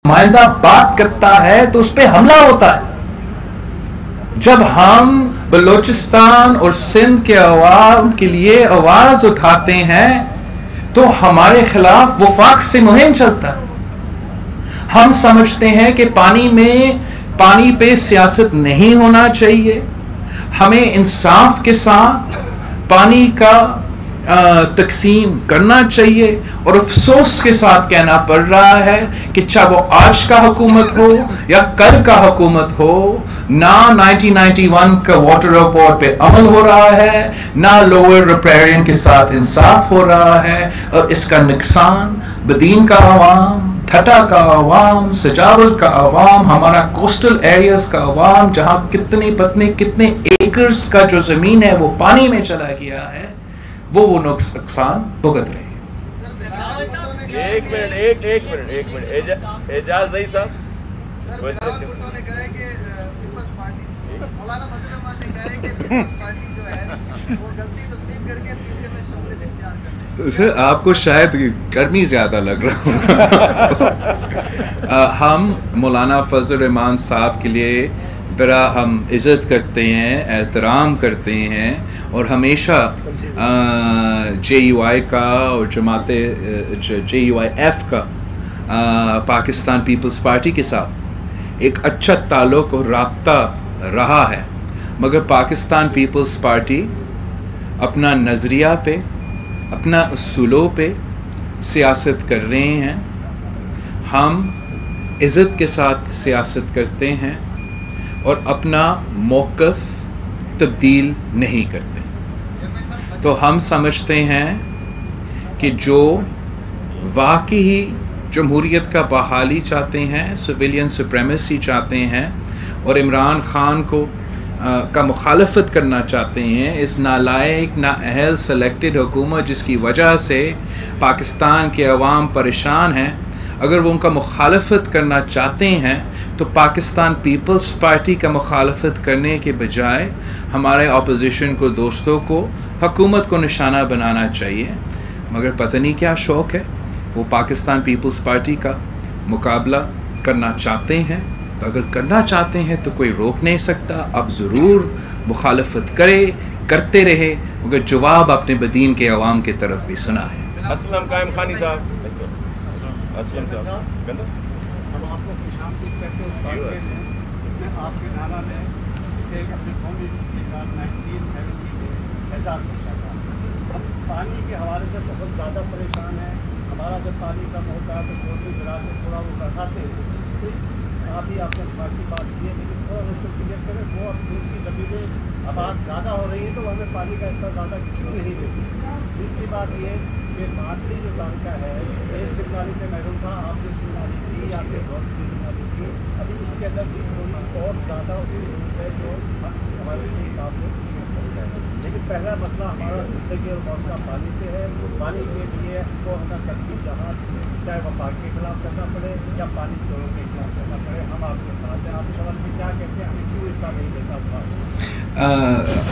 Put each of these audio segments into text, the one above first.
नुमाइंदा बात करता है तो उस पर हमला होता है। जब हम बलोचिस्तान और सिंध के अवाम के लिए आवाज उठाते हैं तो हमारे खिलाफ वफाक से मुहिम चलता है। हम समझते हैं कि पानी पे सियासत नहीं होना चाहिए, हमें इंसाफ के साथ पानी का तकसीम करना चाहिए। और अफसोस के साथ कहना पड़ रहा है कि चाहे वो आज का हुकूमत हो या कल का हुकूमत हो, ना 1991 का वाटर रिपोर्ट पे अमल हो रहा है, ना लोअर रिपेरियन के साथ इंसाफ हो रहा है। और इसका नुकसान बदीन का अवाम, ठटा का अवाम, सजावल का अवाम, हमारा कोस्टल एरियाज का अवाम, जहां कितने एकर्स का जो जमीन है वो पानी में चला गया है, वो नुकसान भुगत रहे हैं। एक मिनट एजाज नहीं साहब, सर आपको शायद गर्मी ज्यादा लग रहा हो। हम मौलाना फजल रहमान साहब के लिए बड़ा हम इज़्ज़त करते हैं, एहतराम करते हैं और हमेशा JUI का और JUIF का पाकिस्तान पीपल्स पार्टी के साथ एक अच्छा ताल्लुक़ और राब्ता रहा है। मगर पाकिस्तान पीपल्स पार्टी अपना नज़रिया पे, अपना उसूलों पे सियासत कर रहे हैं। हम इज़्ज़त के साथ सियासत करते हैं और अपना मौक़िफ़ तब्दील नहीं करते। तो हम समझते हैं कि जो वाकई जमहूरियत का बहाली चाहते हैं, सिविलियन सुप्रीमेसी चाहते हैं और इमरान ख़ान को का मुखालफत करना चाहते हैं, इस नालायक नाअहल सेलेक्टेड हुकूमत जिसकी वजह से पाकिस्तान के अवाम परेशान हैं, अगर वो उनका मुखालफत करना चाहते हैं तो पाकिस्तान पीपल्स पार्टी का मुखालफत करने के बजाय हमारे अपोजिशन को, दोस्तों को, हुकूमत को निशाना बनाना चाहिए। मगर पता नहीं क्या शौक़ है, वो पाकिस्तान पीपल्स पार्टी का मुकाबला करना चाहते हैं। तो अगर करना चाहते हैं तो कोई रोक नहीं सकता, अब ज़रूर मुखालफत करते रहे, मगर जवाब अपने बदीन के अवाम की तरफ भी सुना है। असलम कायम खानी साहब, असलम साहब, हम आपको खुशामदीद करते हैं। आपके नाना ने अपने कौमी के साथ 1970 में एजाज किया था। हम पानी के हवाले से बहुत ज़्यादा परेशान हैं। हमारा जब पानी कम होता है तो कोई गिरा के थोड़ा वो बढ़ाते हैं। तो अभी आपने बाकी बात की है, लेकिन थोड़ा उसको क्लियर करें। वो अब दूसरी ज़मीनें आबाद ज़्यादा हो रही है तो हमें पानी का इतना ज़्यादा क्यों नहीं देती। दूसरी बात ये कि मार्चली जो तालका है, एक शिवनाली से महरूम था, आपने शिवनाली की, आपके बहुत सी शिवनाली की, अभी इसके अंदर भी और ज़्यादा है जो हमारे लिए काफ़ी है। लेकिन पहला मसला हमारा ज़िंदगी और मौसम पानी से है। पानी के लिए को हमें करती जहाँ चाहे वफाक के खिलाफ करना पड़े या पानी चोरों के खिलाफ करना पड़े, हम आपके साथ हैं। आप सवाल में क्या कहते हैं, हमें क्यों हिस्सा नहीं देता?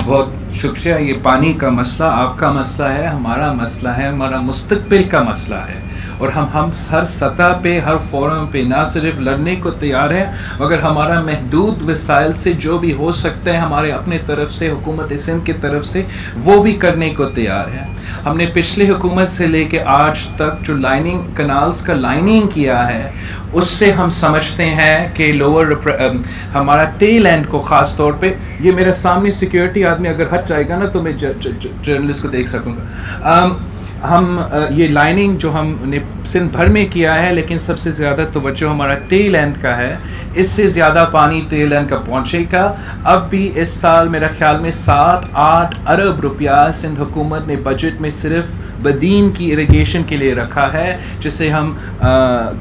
बहुत शुक्रिया। ये पानी का मसला आपका मसला है, हमारा मसला है, हमारा मुस्तकबिल का मसला है। और हम हर सतह पे, हर फोरम पे ना सिर्फ लड़ने को तैयार हैं, मगर हमारा महदूद वसाइल से जो भी हो सकता है हमारे अपने तरफ से, हुकूमत सिंध की तरफ से, वो भी करने को तैयार है। हमने पिछले हुकूमत से लेके आज तक जो लाइनिंग कनाल्स का लाइनिंग किया है, उससे हम समझते हैं कि लोअर हमारा टेल एंड को ख़ास तौर पे, ये मेरे सामने सिक्योरिटी आदमी अगर हट जाएगा ना तो मैं जर्नलिस्ट को देख सकूँगा। हम ये लाइनिंग जो हमने सिंध भर में किया है, लेकिन सबसे ज़्यादा तवज्जो हमारा टेल एंड का है। इससे ज़्यादा पानी टेल एंड का पहुँचेगा। अब भी इस साल मेरा ख्याल में 7-8 अरब रुपया सिंध हुकूमत ने बजट में सिर्फ बदीन की इरिगेशन के लिए रखा है, जिससे हम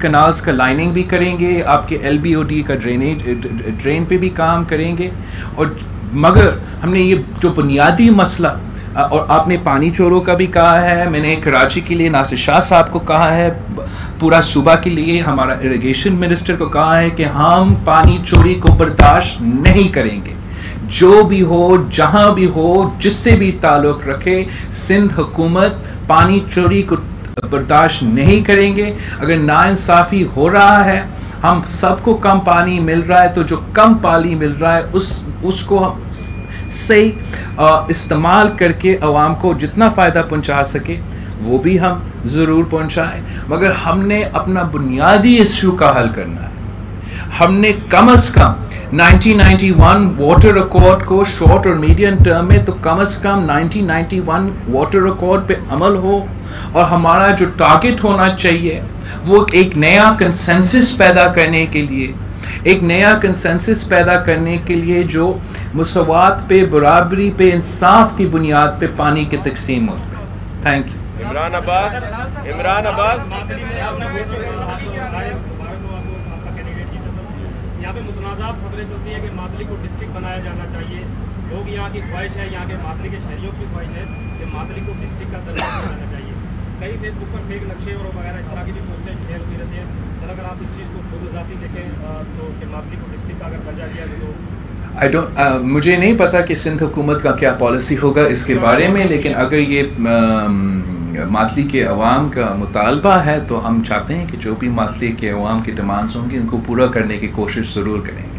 कनाल्स का लाइनिंग भी करेंगे, आपके LBOD का ड्रेन पे भी काम करेंगे। और मगर हमने ये जो बुनियादी मसला, और आपने पानी चोरों का भी कहा है, मैंने कराची के लिए नासिर शाह साहब को कहा है, पूरा सूबा के लिए हमारा इरिगेशन मिनिस्टर को कहा है कि हम पानी चोरी को बर्दाश्त नहीं करेंगे। जो भी हो, जहां भी हो, जिससे भी ताल्लुक़ रखे, सिंध हुकूमत पानी चोरी को बर्दाश्त नहीं करेंगे। अगर नाइंसाफ़ी हो रहा है, हम सबको कम पानी मिल रहा है, तो जो कम पानी मिल रहा है उसको हम सही इस्तेमाल करके आवाम को जितना फ़ायदा पहुंचा सके वो भी हम ज़रूर पहुंचाएं। मगर हमने अपना बुनियादी इशू का हल करना है। हमने कम से कम 1991 वाटर अकॉर्ड को शॉर्ट और मीडियम टर्म में, तो कम से कम 1991 वाटर अकॉर्ड पे अमल हो, और हमारा जो टारगेट होना चाहिए वो एक नया कंसेंसस पैदा करने के लिए, एक नया कंसेंसस पैदा करने के लिए जो मुसवात पे, बराबरी पे, इंसाफ की बुनियाद पे पानी की तकसीम हो। Thank you. इमरान अब्बास यहाँ पे मुतनाज़ात खबरें चलती है कि मातली को डिस्ट्रिक्ट बनाया जाना चाहिए। लोग यहाँ की ख्वाहिश है, यहाँ के मातली के शहरियों की ख्वाहिश है कि मातली को डिस्ट्रिक्ट का दर्जा दिया जाना चाहिए। कई फेसबुक पर फेक नक्शे और वगैरह इस तरह की भी पोस्टें शेयर होती रहती हैं। सर अगर आप इस चीज़ को खुद ज़ाती देखें तो कि मातली को डिस्ट्रिक्ट का अगर दर्जा दिया जाए तो मुझे नहीं पता कि सिंध हुकूमत का क्या पॉलिसी होगा इसके बारे में, लेकिन अगर ये मातली के अवाम का मुतालबा है तो हम चाहते हैं कि जो भी मातली के अवाम की डिमांड्स होंगी उनको पूरा करने की कोशिश ज़रूर करेंगे।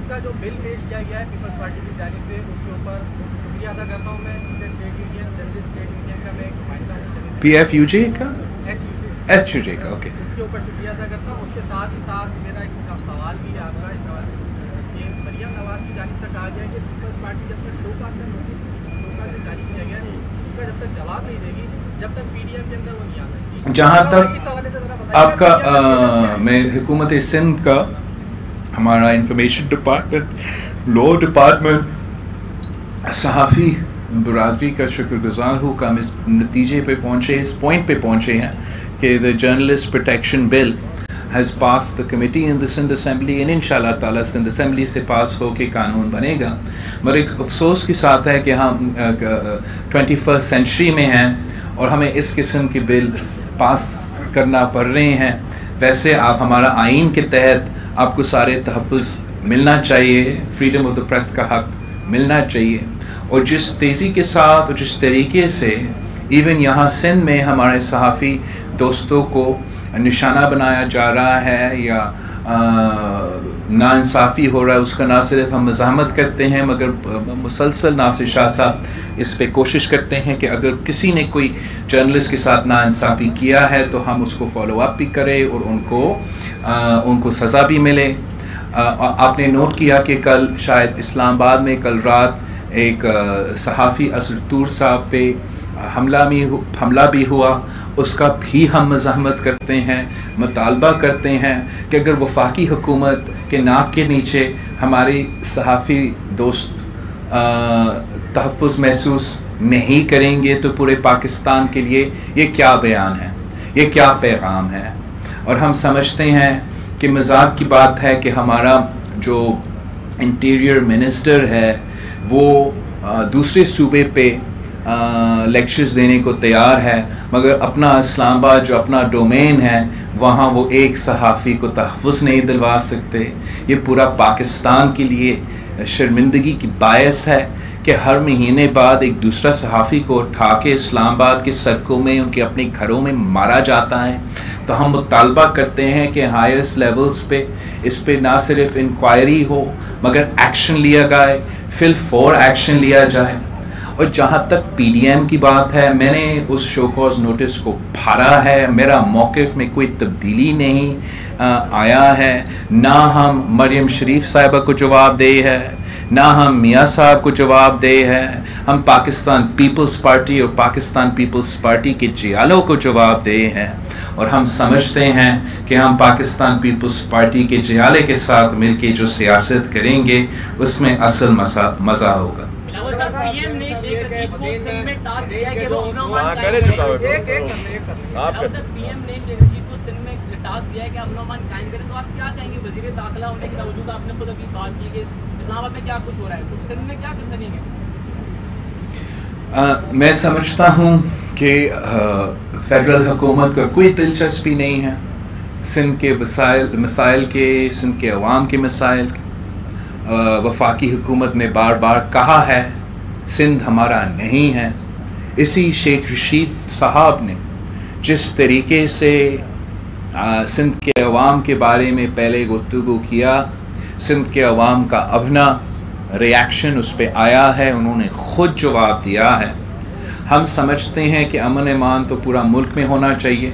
का जो बिल पेश किया गया है पीपल्स पार्टी की जानिब से, उसके ऊपर शुक्रिया अदा करता हूँ मैं Indian trade union, journalist trade union का मैं एक नुमाइंदा हूँ, PFUJ का, HUJ का, ओके, उसके ऊपर शुक्रिया अदा करता हूँ। उसके साथ ही साथ मेरा एक सवाल भी है आपका, इस सवाल ये मरियम नवाज की जानिब से कहा गया है कि पीपल्स पार्टी जब तक शोकाज का नोटिस जारी किया गया है उसका जब तक जवाब नहीं देगी, जब तक PDM के अंदर वो नहीं आ सकती। जहाँ तक आपका मैं हुकूमत सिंध का, हमारा इंफॉर्मेशन डिपार्टमेंट, लॉ डिपार्टमेंट, सहाफ़ी बरादरी का शुक्रगुज़ार हूँ कि हम इस नतीजे पे पहुँचे, इस पॉइंट पे पहुँचे हैं कि the journalist protection bill has pass the committee in the Sindh assembly, and इंशाल्लाह ताला सिंध असेंबली से पास हो के कानून बनेगा। मगर एक अफसोस के साथ है कि हम 21st सेंचुरी में हैं और हमें इस किस्म के बिल पास करना पड़ रहे हैं। वैसे आप हमारा आइन के तहत आपको सारे तहफ़्फ़ुज़ मिलना चाहिए, फ्रीडम ऑफ द प्रेस का हक मिलना चाहिए, और जिस तेज़ी के साथ और जिस तरीके से इवन यहाँ सिंध में हमारे सहाफ़ी दोस्तों को निशाना बनाया जा रहा है या नाइंसाफ़ी हो रहा है, उसका ना सिर्फ हम मज़ाहमत करते हैं मगर मुसलसल नासिर शाह साहब इस पे कोशिश करते हैं कि अगर किसी ने कोई जर्नलिस्ट के साथ नाइंसाफ़ी किया है तो हम उसको फॉलो अप भी करें और उनको सज़ा भी मिले। आपने नोट किया कि कल शायद इस्लामाबाद में कल रात एक सहाफ़ी असद तूर साहब पे हमला भी हुआ, उसका भी हम मज़ाहमत करते हैं, मुतालबा करते हैं कि अगर वफाकी हुकूमत के नाक के नीचे हमारे सहाफ़ी दोस्त तहफ़्फ़ुज़ महसूस नहीं करेंगे तो पूरे पाकिस्तान के लिए ये क्या बयान है, ये क्या पैगाम है। और हम समझते हैं कि मजाक की बात है कि हमारा जो इंटीरियर मिनिस्टर है वो दूसरे सूबे पे लेक्चर्स देने को तैयार है, मगर अपना इस्लामाबाद जो अपना डोमेन है वहाँ वो एक सहाफ़ी को तहफ़्फ़ुज़ नहीं दिलवा सकते। ये पूरा पाकिस्तान के लिए शर्मिंदगी की बायस है कि हर महीने बाद एक दूसरा सहाफ़ी को उठा के इस्लामाबाद के सड़कों में उनके अपने घरों में मारा जाता है। तो हम मुतालबा करते हैं कि हाईएस्ट लेवल्स पे इस पे ना सिर्फ इंक्वायरी हो मगर एक्शन लिया जाए, फिल फॉर एक्शन लिया जाए। और जहाँ तक PDM की बात है, मैंने उस शो कॉज नोटिस को भरा है, मेरा मौक़िफ़ में कोई तब्दीली नहीं आया है। ना हम मरियम शरीफ साहिबा को जवाब दे है, ना हम मियाँ साहब को जवाब दे है, हम पाकिस्तान पीपल्स पार्टी और पाकिस्तान पीपल्स पार्टी के जियालों को जवाब दे हैं। और हम समझते हैं कि हम पाकिस्तान पीपल्स पार्टी के जियाले के साथ मिलके जो सियासत करेंगे उसमें असल मज़ा होगा। पीएम ने शेख रशीद को सिंध में टास्क दिया कि वो हाँ, करे चुका है। पीएम ने शेख रशीद को सिंध में टास्क दिया है कि अमन-ओ-अमान कायम करें, तो आप क्या कहेंगे? वज़ीर दाखिला होने के बावजूद आपने खुद अभी बात की कि इस्लामाबाद में क्या कुछ हो रहा है, तो सिंध में क्या कर सकेंगे? मैं समझता हूँ कि फेडरल हुकूमत का कोई दिलचस्पी नहीं है सिंध के मसाइल के, सिंध के अवाम के मसाइल के। वफाकी हुकूमत ने बार बार कहा है सिंध हमारा नहीं है। इसी शेख रशीद साहब ने जिस तरीके से सिंध के अवाम के बारे में पहले गुफ्तगू किया, सिंध के अवाम का अपना रिएक्शन उस पर आया है, उन्होंने खुद जवाब दिया है। हम समझते हैं कि अमन अमान तो पूरा मुल्क में होना चाहिए,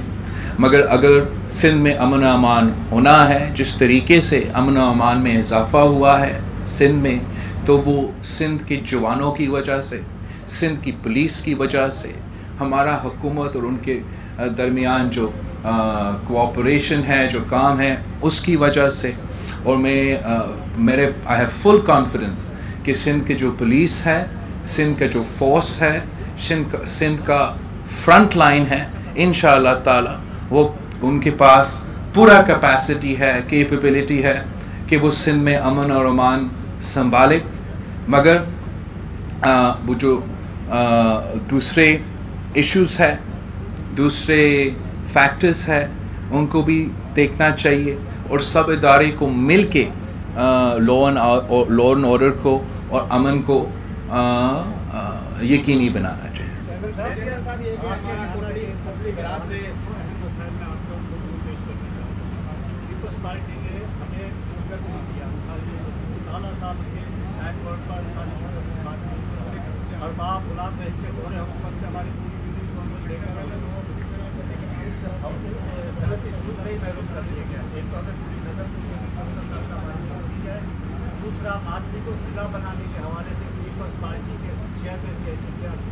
मगर अगर सिंध में अमन अमान होना है, जिस तरीके से अमन अमान में इजाफ़ा हुआ है सिंध में, तो वो सिंध के जवानों की वजह से, सिंध की पुलिस की वजह से, हमारा हुकूमत और उनके दरमियान जो कोऑपरेशन है, जो काम है, उसकी वजह से। और आई हैव फुल कॉन्फिडेंस कि सिंध के जो पुलिस है, सिंध का जो फोर्स है, सिंध का फ्रंट लाइन है, इंशाअल्लाह ताला वो उनके पास पूरा कैपेसिटी है, कैपेबिलिटी है कि वो सिंध में अमन और अमान संभाले। मगर वो जो दूसरे इश्यूज़ है, दूसरे फैक्टर्स है, उनको भी देखना चाहिए और सब इदारे को मिल के लॉ एंड ऑर्डर को और अमन को यकीनी बनाना चाहिए। दूसरा आदमी को जिला बनाने के हवाले से पीपल्स पार्टी के चेयरमैन के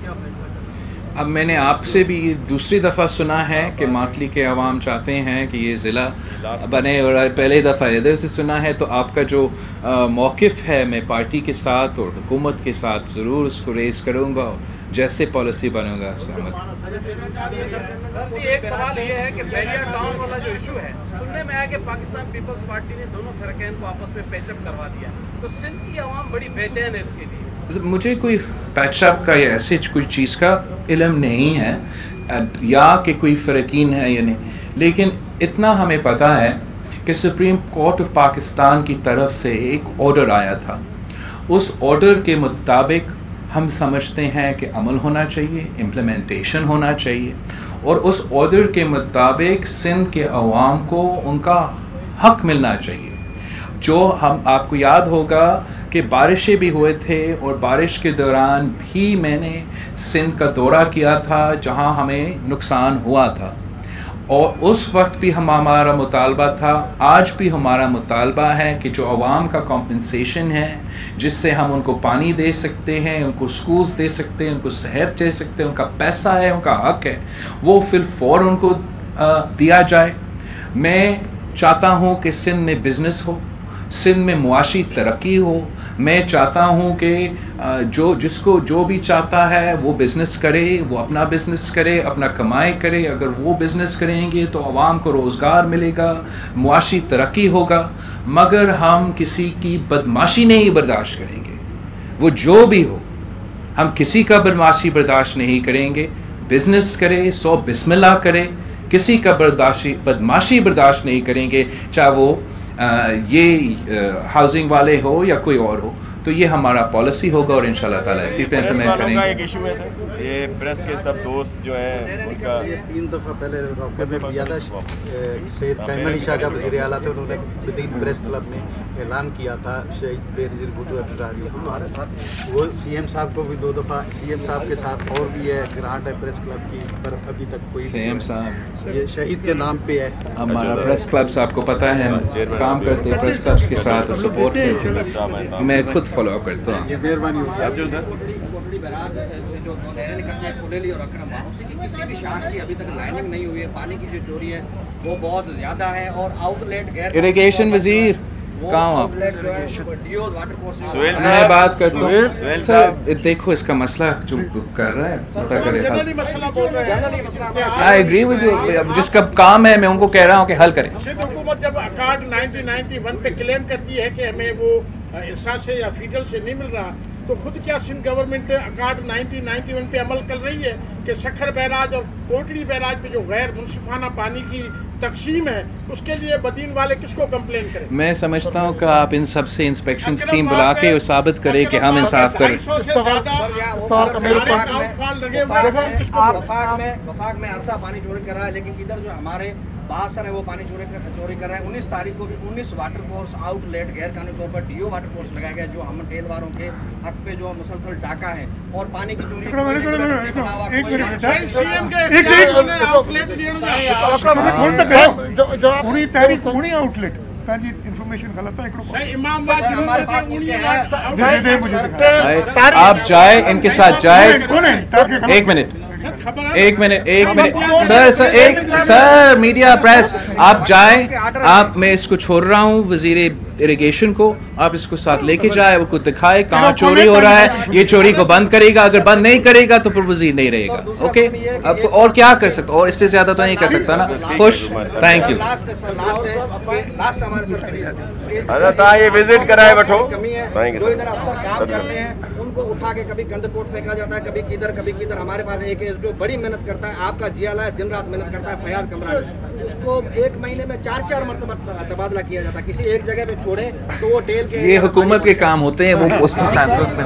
क्या फैसला करना। अब मैंने आपसे भी दूसरी दफ़ा सुना है कि मातली के अवाम चाहते हैं कि ये ज़िला बने, और पहले दफ़ा इधर से सुना है। तो आपका जो मौक़िफ़ है, मैं पार्टी के साथ और हुकूमत के साथ ज़रूर उसको रेज़ करूँगा, जैसे पॉलिसी बनूँगा उस पर। एक सवाल ये है कि बैरियर टाउन वाला जो इशू है, सुनने में आया कि पाकिस्तान पीपल्स पार्टी ने दोनों फ़िरक़ैन को आपस में पैचअप करवा दिया, तो सिंध की आवाम बड़ी बेचैन है इसके लिए। मुझे कोई पैचअप का या ऐसे कोई चीज़ का इल्म नहीं है, या कि कोई फ़र्क़ीन है या नहीं, लेकिन इतना हमें पता है कि सुप्रीम कोर्ट ऑफ पाकिस्तान की तरफ से एक ऑर्डर आया था। उस ऑर्डर के मुताबिक हम समझते हैं कि अमल होना चाहिए, इम्प्लीमेंटेशन होना चाहिए, और उस ऑर्डर के मुताबिक सिंध के अवाम को उनका हक मिलना चाहिए। जो हम आपको याद होगा कि बारिशें भी हुए थे, और बारिश के दौरान भी मैंने सिंध का दौरा किया था जहां हमें नुकसान हुआ था, और उस वक्त भी हमारा मुतालबा था, आज भी हमारा मुतालबा है कि जो अवाम का कॉम्पनसेशन है, जिससे हम उनको पानी दे सकते हैं, उनको स्कूल्स दे सकते हैं, उनको सेहत दे सकते हैं, उनका पैसा है, उनका हक है, वो फिलफौर उनको दिया जाए। मैं चाहता हूँ कि सिंध में बिज़नेस हो, सिंध में मुआशी तरक्की हो। मैं चाहता हूँ कि जो भी चाहता है वो बिज़नेस करे, वो अपना बिज़नेस करे, अपना कमाई करे। अगर वो बिज़नेस करेंगे तो आवाम को रोज़गार मिलेगा, मुआशी तरक्की होगा। मगर हम किसी की बदमाशी नहीं बर्दाश्त करेंगे, वो जो भी हो, हम किसी का बदमाशी बर्दाश्त नहीं करेंगे। बिज़नेस करे, 100 बिस्मिल्लाह करे, किसी का बदमाशी बर्दाश्त नहीं करेंगे, चाहे वो ये हाउसिंग वाले हो या कोई और हो। तो ये हमारा पॉलिसी होगा और इंशाल्लाह ताला इसी पे इम्प्लीमेंट करेंगे। एक इशू है सर, ये प्रेस के सब दोस्त जो है उनका ये 3 दफ़ा पहले रॉकर ने दिया था, शहीद कैमल अली शाह जब वज़ीर आला थे, उन्होंने खुद प्रेस क्लब में ऐलान किया था शहीद बेनज़ीर भुट्टो अटराजी। वो सीएम साहब को भी 2 दफ़ा, सीएम साहब के साथ और भी है ग्रांट है प्रेस क्लब की, पर अभी तक कोई सीएम साहब ये शहीद के नाम पे है। हमारा प्रेस क्लब आपको पता है, हम काम करते हैं प्रेस क्लब के साथ, सपोर्ट करते हैं। मैं खुद फॉलो अप करता हूँ। ये मेहरबानी होगी सर। किसी भी शाख की अभी तक लाइनिंग नहीं हुई है, पानी की जो चोरी है वो बहुत ज़्यादा है, और आउटलेट गैर इरिगेशन वजीर कहाँ हो आप? सुहेल मैं बात करता हूँ सुहेल सर। देखो इसका मसला जो कर रहा है पता करेगा। आई एग्री विद यू, जिसका काम है मैं उनको कह रहा हूँ कि हल करें। सिंध हुकूमत जब अकार्ड 1991 पे क्लेम करती है कि हमें वो इंसान से या फीडल से नहीं मिल रहा, तो खुद क्या सिंध गवर्नमेंट अकार्ड 1991 पे अमल कर रही है कि सखर बैराज और कोटड़ी बैराज पे जो गैर मुनसिफाना पानी की तकसीम है उसके लिए बदीन वाले किसको कंप्लेन करें? मैं समझता हूँ कि आप इन सब से इंस्पेक्शन टीम बुला के और साबित करें कि हम इंसाफ करें। वफाक में अरसा पानी चोरी कर रहा है, लेकिन इधर जो हमारे बासर है वो पानी चोरी कर रहा है। 19 तारीख को भी 19 वाटर फोर्स आउटलेट गैर कानूनी तौर पर डीओ वाटर फोर्स लगाया गया, जो हम टेलवारों के हक पे जो मुसलसल डाका है और पानी की चोरी। आप जाए, इनके साथ जाए। एक मिनट सर मीडिया प्रेस, आप जाए। आप मैं इसको छोड़ रहा हूँ वजीर इरिगेशन को, आप इसको साथ लेके जाए, वो दिखाए कहाँ चोरी हो रहा है, ये चोरी को बंद करेगा। अगर बंद नहीं करेगा तो फिर वजीर नहीं रहेगा। ओके, अब और क्या कर सकता, और इससे ज्यादा तो नहीं कर सकता ना। खुश, थैंक यू। ये विजिट कराए बैठो। जो इधर अफसर काम करते हैं उनको उठा के कभी गंदकोट फेंका जाता है, कभी किधर। हमारे पास एक जो बड़ी मेहनत करता है, आपका जियाला दिन रात मेहनत करता है, फयाज कमरान, उसको एक महीने में 4-4 मरतबा तबादला किया जाता है। किसी एक जगह पे छोड़े तो वो टेल के, ये हुकूमत के काम होते हैं, वो उसकी ट्रांसफर्स में